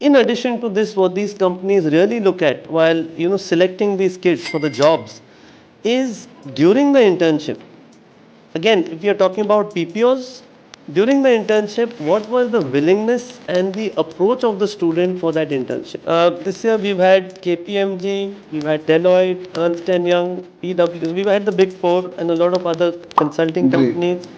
In addition to this, what these companies really look at while selecting these kids for the jobs is during the internship. Again, if you're talking about PPOs, during the internship, what was the willingness and the approach of the student for that internship? This year we've had KPMG, we've had Deloitte, Ernst& Young, PwC, we've had the Big Four and a lot of other consulting Great. companies.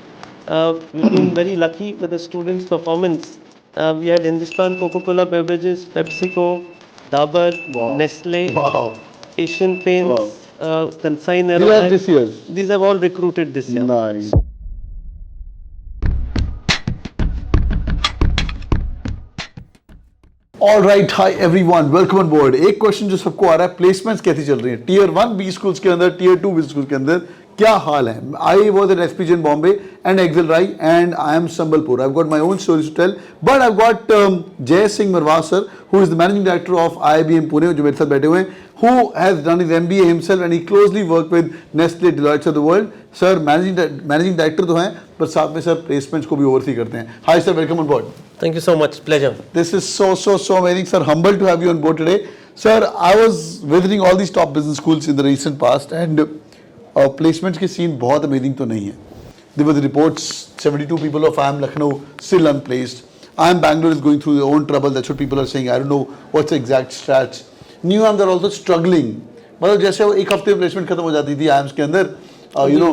We've been very lucky with the students' performance. We had Hindustan Coca-Cola Beverages, PepsiCo, Dabur, Wow. Nestle, Wow. Asian Paints, Kansai These are Nerolac. this year's. These have all recruited this year. Nice. All right high everyone welcome on board. एक question जो सबको आ रहा है, placements कैसी चल रही है tier 1 B schools के अंदर, टीयर 2 बी स्कूल्स के अंदर क्या हाल है? I was at SPG in Bombay and XLRI and I am Sambalpur. I have got my own stories to tell, but I have got Jai Singh मरवास sir, who is the managing director of IIBM Pune, जो मेरे साथ बैठे हुए हैं, who has done his MBA himself and he closely worked with Nestle, Deloitte of the world. Sir, managing director तो हैं, पर साथ में सर प्लेसमेंट्स को भी ओवरसी करते हैं। Hi sir, welcome on board. Thank you so much. Pleasure. This is so amazing, sir. Humbled to have you on board today. Sir, I was visiting all these top business schools in the recent past and placements के scene बहुत amazing तो नहीं है. There were the reports, 72 people of IIM Lucknow still unplaced. IIM Bangalore is going through their own trouble. That's what people are saying. I don't know what's the exact stats. New IIM, they're also struggling. मतलब जैसे वो एक हफ्ते में placement खत्म हो जाती थी IIMs के अंदर, you know,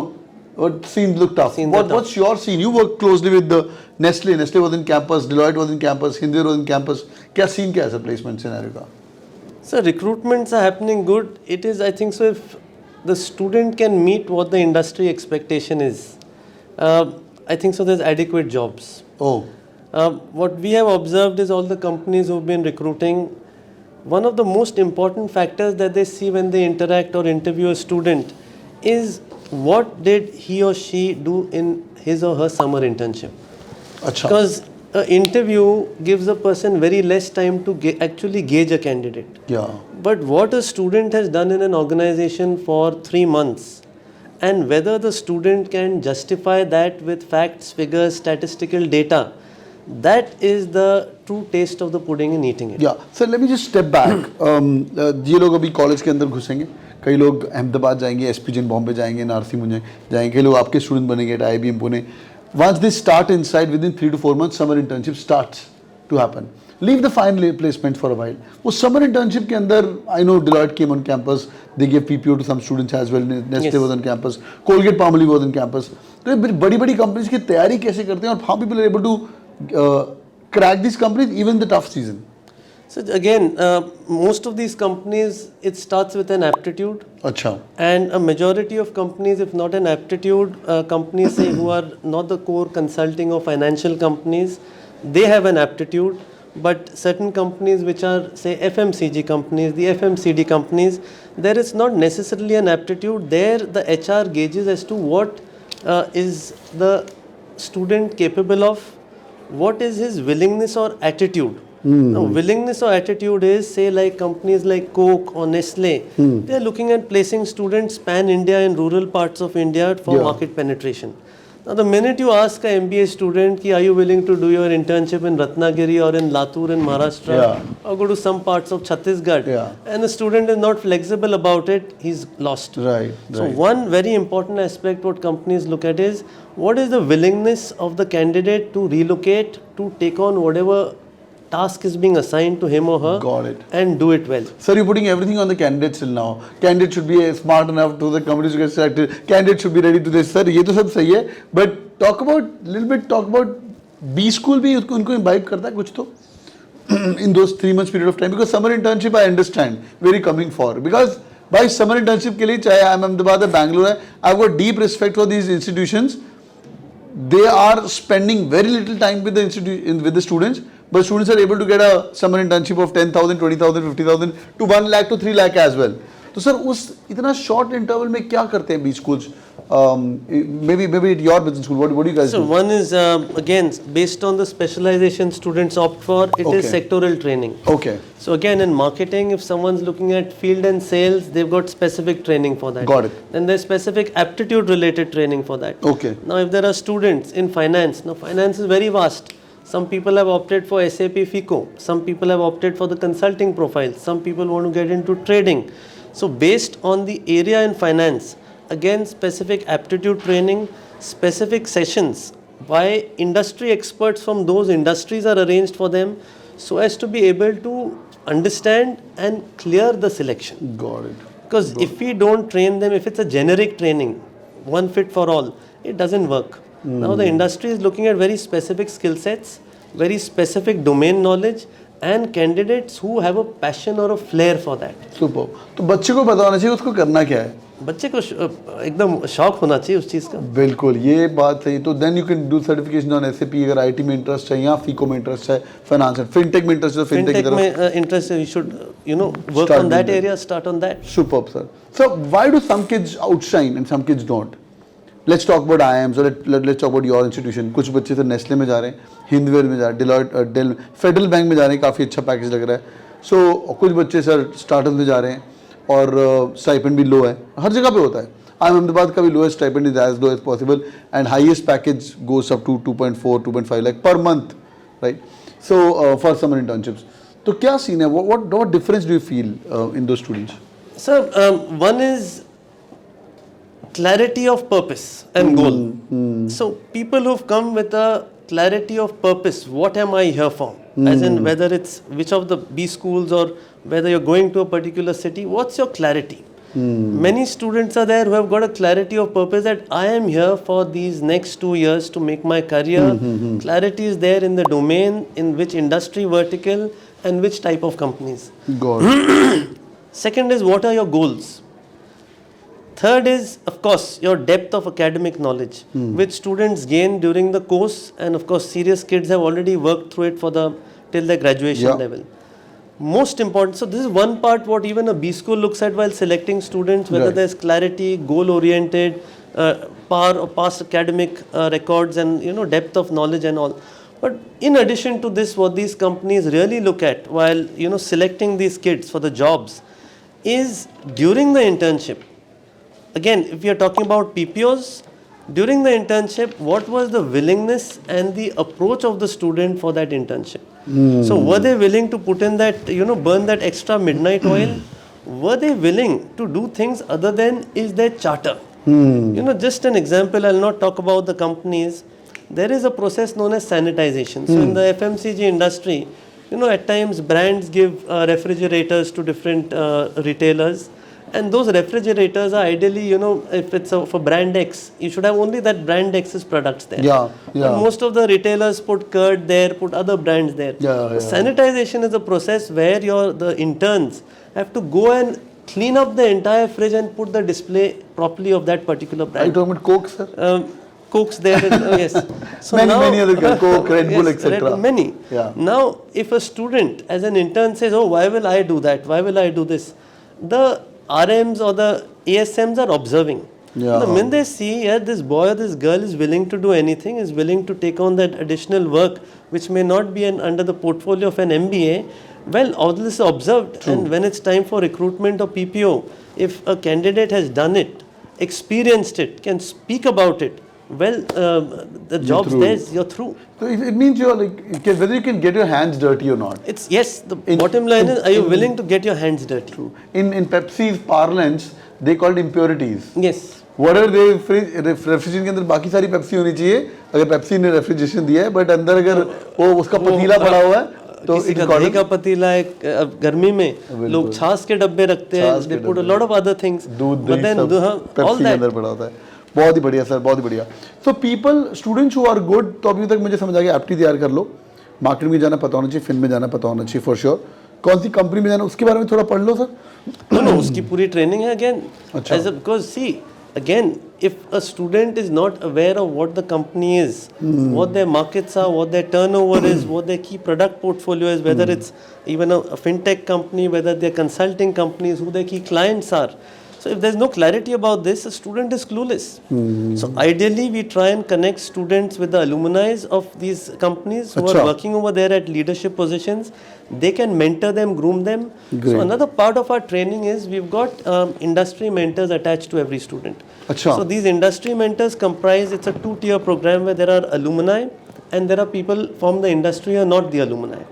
what scene looked tough. What's your scene? You work closely with the Nestle. Nestle was in campus, Deloitte was in campus, Hindu was in campus. क्या scene क्या है sir placement scenario का? So recruitments are happening good. It is, I think so, if the student can meet what the industry expectation is, I think so there's adequate jobs. Oh. What we have observed is all the companies who've been recruiting, one of the most important factors that they see when they interact or interview a student is what did he or she do in his or her summer internship. अच्छा. Because an interview gives a person very less time to actually gauge a candidate. Yeah. But what a student has done in an organization for 3 months, and whether the student can justify that with facts, figures, statistical data, that is the true taste of the pudding in eating it. Yeah. Sir, let me just step back. ये लोग अभी college के अंदर घुसेंगे, कई लोग अहमदाबाद जाएंगे, SPG in Bombay जाएंगे, नारसी मुझे जाएंगे, कई लोग आपके स्टूडेंट बनेंगे at IIBM Pune. Once they start inside, within 3 to 4 months, summer internship starts to happen. Leave the final placement for a while. वो summer internship के अंदर, I know Deloitte came on campus, they gave PPO to some students as well. Nestle was on campus, Colgate Palmolive was on campus. तो बड़ी-बड़ी companies की तैयारी कैसे करते हैं और how people are able to crack these companies even in the tough season? So again, most of these companies, it starts with an aptitude. अच्छा. And a majority of companies, if not an aptitude, companies say who are not the core consulting or financial companies, they have an aptitude. But certain companies which are, say, FMCG companies, the FMCD companies, there is not necessarily an aptitude. There the HR gauges as to what is the student capable of, what is his willingness or attitude. Now, willingness or attitude is, say, like companies like Coke or Nestle, they are looking at placing students pan-India in rural parts of India for market penetration. Now, the minute you ask a MBA student, are you willing to do your internship in Ratnagiri or in Latur in Maharashtra, or go to some parts of Chhattisgarh, and the student is not flexible about it, he's lost. Right. So one very important aspect what companies look at is what is the willingness of the candidate to relocate, to take on whatever task is being assigned to him or her. Got it. And do it well. Sir, you're putting everything on the candidates till now. Candidate should be smart enough to the companies to get selected. Candidate should be ready to this. Sir, ये तो सब सही है. But talk about B school भी उनको invite करता है कुछ तो in those 3 months period of time, because summer internship I understand where you're coming for, because by summer internship के लिए चाहे I'm Ahmedabad or Bangalore है, I've got deep respect for these institutions. They are spending very little time with the students, but students are able to get a summer internship of 10,000, 20,000, 50,000 to 1 lakh to 3 lakh as well. तो sir उस इतना short interval में क्या करते हैं B schools? Maybe at your business school, what do you guys do? So one is again based on the specialization students opt for. It is sectoral training. Okay. So again in marketing, if someone's looking at field and sales, they've got specific training for that. Got it. Then there's specific aptitude related training for that. Okay. Now if there are students in finance, now finance is very vast. Some people have opted for SAP FICO. Some people have opted for the consulting profile. Some people want to get into trading. So based on the area in finance, again specific aptitude training, specific sessions by industry experts from those industries are arranged for them so as to be able to understand and clear the selection. Got it. Because if we don't train them, if it's a generic training, one fit for all, it doesn't work. Now the industry is looking at very specific skill sets, very specific domain knowledge and candidates who have a passion or a flair for that. Super. तो बच्चे को पता होना चाहिए उसको करना क्या है. बच्चे को एकदम शौक होना चाहिए उस चीज़ का. बिल्कुल, ये बात सही. तो then you can do certification on SAP अगर आईटी में इंटरेस्ट है या फीको में इंटरेस्ट है, फाइनेंस में, फिनटेक में इंटरेस्ट है, फिनटेक की Fintech तरफ में इंटरेस्ट है, you should work Start on that doing that. area, start on that. Superb, sir. So why do some kids outshine and some kids don't? Let's talk about IIMs or let's talk about your institution. कुछ बच्चे तो Nestle में जा रहे हैं, हिंदवेयर में जा रहे हैं, डिलॉयट, फेडरल बैंक में जा रहे हैं, काफ़ी अच्छा पैकेज लग रहा है. सो कुछ बच्चे सर स्टार्टअप में जा रहे हैं और स्टाइपेंड भी लो है, हर जगह पे होता है. IIM अहमदाबाद का भी lowest stipend is as low as possible and highest package goes up to 2.4 2.5 lakh per month, right? So for summer internships. तो क्या सीन है? What difference do you feel in दो students? Sir, one is clarity of purpose and goal. So people who've come with a clarity of purpose, what am I here for? As in whether it's which of the B schools or whether you're going to a particular city, what's your clarity? Many students are there who have got a clarity of purpose that I am here for these next 2 years to make my career. Clarity is there in the domain, in which industry vertical and which type of companies. God. Second is what are your goals? Third is, of course, your depth of academic knowledge, which students gain during the course, and of course, serious kids have already worked through it for the till their graduation Yeah. level. Most important. So this is one part what even a B school looks at while selecting students, whether Right. there's clarity, goal-oriented, past academic records, and depth of knowledge and all. But in addition to this, what these companies really look at while selecting these kids for the jobs is during the internship. Again, if we are talking about PPOs, during the internship, what was the willingness and the approach of the student for that internship? So were they willing to put in that, burn that extra midnight oil? Were they willing to do things other than is their charter? Just an example, I'll not talk about the companies. There is a process known as sanitization. So in the FMCG industry, at times brands give refrigerators to different retailers. And those refrigerators are ideally, if it's for brand X, you should have only that brand X's products there. Yeah. But most of the retailers put Curd there, put other brands there. Yeah. Sanitization is a process where the interns have to go and clean up the entire fridge and put the display properly of that particular Are you brand. talking about Coke, sir? Cokes there, and, yes. So Many other guys, Coke, Red Bull, yes, etc. Many. Yeah. Now, if a student as an intern says, "Oh, why will I do that? Why will I do this?" The RMs or the ASMs are observing. Yeah. The minute they see, this boy or this girl is willing to do anything, is willing to take on that additional work, which may not be under the portfolio of an MBA, well, all this is observed. And when it's time for recruitment or PPO, if a candidate has done it, experienced it, can speak about it, well, the job's through. there, you're through. So it means you're like, whether you can get your hands dirty or not. It's yes. The bottom line is, are you willing to get your hands dirty? In Pepsi's parlance, they called impurities. Yes. Whatever they refrigeration के अंदर बाकी सारी Pepsi होनी चाहिए. अगर Pepsi ने refrigeration दिया है, बट अंदर अगर वो उसका पतीला पड़ा हुआ है, तो किसी it's का called दही का पतीला है. अब गर्मी में लोग छाछ के डब्बे रखते हैं. They put a lot of other things. दूध But दही then सब all पेप्सी के that. अंदर पड़ा होता है. बहुत ही बढ़िया सर, बहुत ही बढ़िया. So people students who are good, तो अभी तक मुझे समझ आ गया एप्टी तैयार कर लो, मार्केटिंग में जाना पता होना चाहिए, फिन में जाना पता होना चाहिए फॉर श्योर. कौन सी कंपनी में जाना उसके बारे में थोड़ा पढ़ लो सर. No, उसकी पूरी ट्रेनिंग है again. अच्छा. Because see, again, if a student is not aware of what the company is, what their markets are, what their turnover is, what their key product portfolio is, whether it's even a fintech company, whether they're consulting companies, who their key clients are. So if there's no clarity about this, a student is clueless. So ideally, we try and connect students with the alumni of these companies who Achha. are working over there at leadership positions. They can mentor them, groom them. Great. So another part of our training is we've got industry mentors attached to every student. Achha. So these industry mentors comprise, it's a 2-tier program where there are alumni and there are people from the industry who are not the alumni.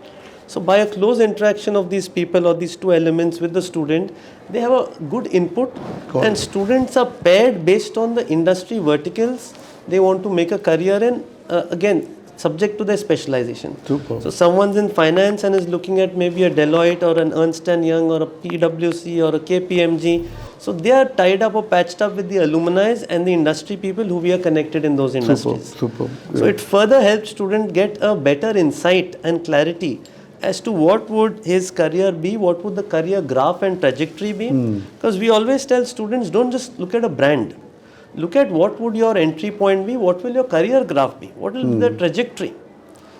So by a close interaction of these people or these two elements with the student, they have a good input, and students are paired based on the industry verticals they want to make a career in, again subject to their specialization. Super. So someone's in finance and is looking at maybe a Deloitte or an Ernst & Young or a PwC or a KPMG. So they are tied up or patched up with the alumni and the industry people who we are connected in those industries. Super. So it further helps student get a better insight and clarity as to what would his career be, what would the career graph and trajectory be. Because we always tell students, don't just look at a brand. Look at what would your entry point be, what will your career graph be, what will be the trajectory.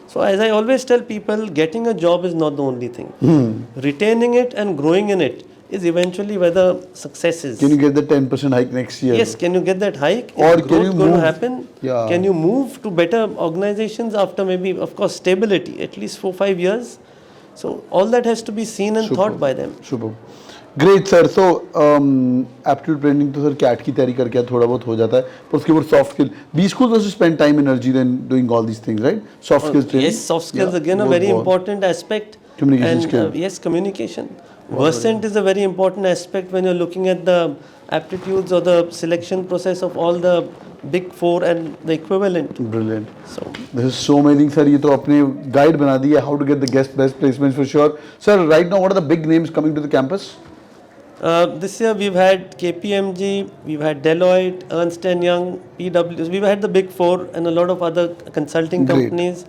So as I always tell people, getting a job is not the only thing. Retaining it and growing in it is eventually where the success is. Can you get the 10% hike next year? Yes, can you get that hike? Or Is can growth you going to move? happen? Yeah. Can you move to better organizations after maybe, of course, stability, at least 4-5 years? So all that has to be seen and thought by them. Super. Great sir. So aptitude training तो sir cat की तैयारी करके थोड़ा बहुत हो जाता है, पर उसके ऊपर soft skill. B school also spend time energy then doing all these things, right? Soft skills training. Yes, soft skills again a very important aspect. Communication and, skill. Yes, communication. Versant is a very important aspect when you're looking at the aptitudes or the selection process of all the big four and the equivalent. Brilliant. So This is so amazing sir. ये तो अपने guide बना दिया how to get the best placements for sure. Sir, right now what are the big names coming to the campus? this year we've had KPMG, we've had Deloitte, Ernst & Young, PwC. We've had the big four and a lot of other consulting Great. companies.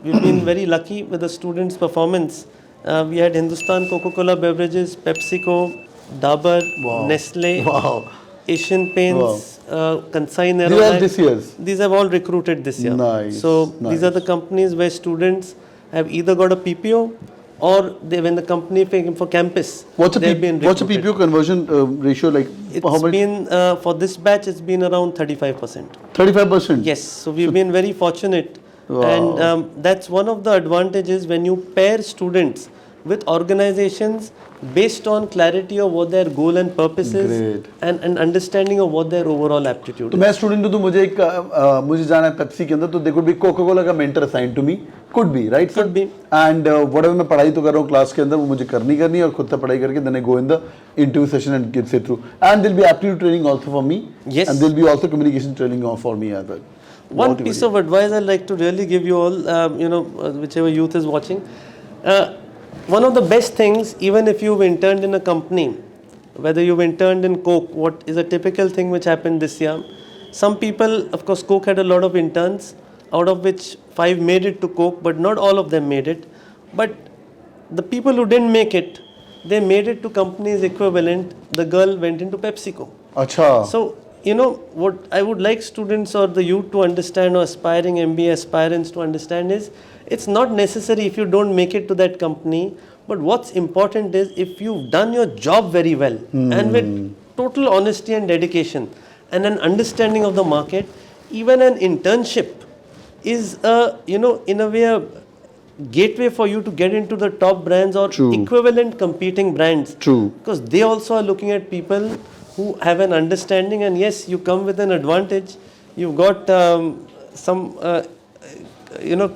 We've been very lucky with the students' performance. We had Hindustan Coca-Cola Beverages, PepsiCo, Dabur, Nestle, Wow. Asian Paints, Kansai Nerolac. These are this year's. These have all recruited this year. Nice, So these are the companies where students have either got a PPO or they, when the company came for campus, What's a they've been what's a recruited. PPO conversion ratio like? How It's much? been, for this batch, it's been around 35%. 35%. Yes, so we've been very fortunate. Wow. And that's one of the advantages when you pair students with organizations based on clarity of what their goal and purpose is Great. and an understanding of what their overall aptitude तो is. मैं student हूँ तो मुझे एक मुझे जाना है Pepsi के अंदर तो they could be Coca Cola का mentor assign to me could be right Could be. And whatever मैं पढ़ाई तो कर रहा हूँ क्लास के अंदर वो मुझे करनी है और खुद से पढ़ाई करके then I go in the interview session and get it through and there will be aptitude training also for me Yes. And there will be also communication training for me as well. One piece of advice I'd like to really give you all, whichever youth is watching, one of the best things, even if you've interned in a company, whether you've interned in Coke, what is a typical thing which happened this year, some people, of course, Coke had a lot of interns, out of which 5 made it to Coke, but not all of them made it. But the people who didn't make it, they made it to companies equivalent. The girl went into PepsiCo. अच्छा. So, what I would like students or the youth to understand, or aspiring MBA aspirants to understand is, it's not necessary if you don't make it to that company, but what's important is if you've done your job very well and with total honesty and dedication and an understanding of the market, even an internship is in a way a gateway for you to get into the top brands or True. equivalent competing brands. True. Because they also are looking at people who have an understanding, and yes, you come with an advantage. You've got some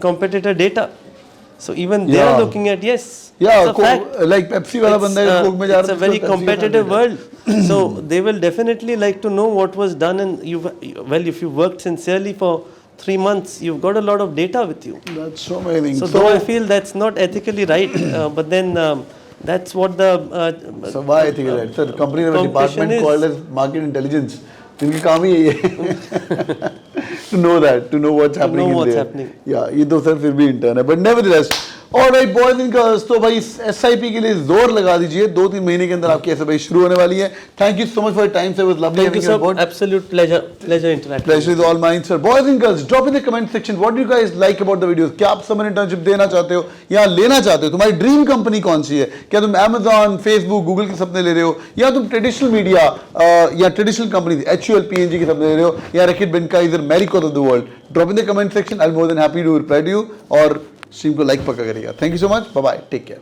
competitor data. So even they Yeah. are looking at, yes, Yeah, it's a fact. like Pepsi वाला बंदा है Coke में जा It's रहा a है, very तो Pepsi competitive का world. So they will definitely like to know what was done, and if you worked sincerely for 3 months, you've got a lot of data with you. That's so amazing. So though I feel that's not ethically right, but then that's what the So why ethical right? Sir, company ने competition department is. called as market intelligence. इनकी काम ही यही है. To know that, to know what's happening know in what's there. happening. Yeah, ये तो sir फिर भी intern है. But nevertheless, all right boys and girls, तो भाई SIP के लिए जोर लगा दीजिए. 2-3 महीने के अंदर आपकी SIP शुरू होने वाली है. Thank you so much for your time, sir. It was lovely Thank you, having you sir. on board. Absolute pleasure interacting. Pleasure is all mine, sir. Boys and girls, drop in the comment section. What do you guys like about the videos? क्या आप summer internship देना चाहते हो या लेना चाहते हो? तुम्हारी ड्रीम कंपनी कौन सी है? क्या तुम Amazon, Facebook, Google के सपने ले रहे हो या तुम ट्रेडिशनल मीडिया या ट्रेडिशनल कंपनी HUL, PNG के सपने ले रहे हो या Reckitt Benckiser Marico of the world? Drop in the comment section. I am more than happy to reply to you और स्ट्रीम को लाइक पक्का करिएगा. Thank you so much. Bye bye. Take care.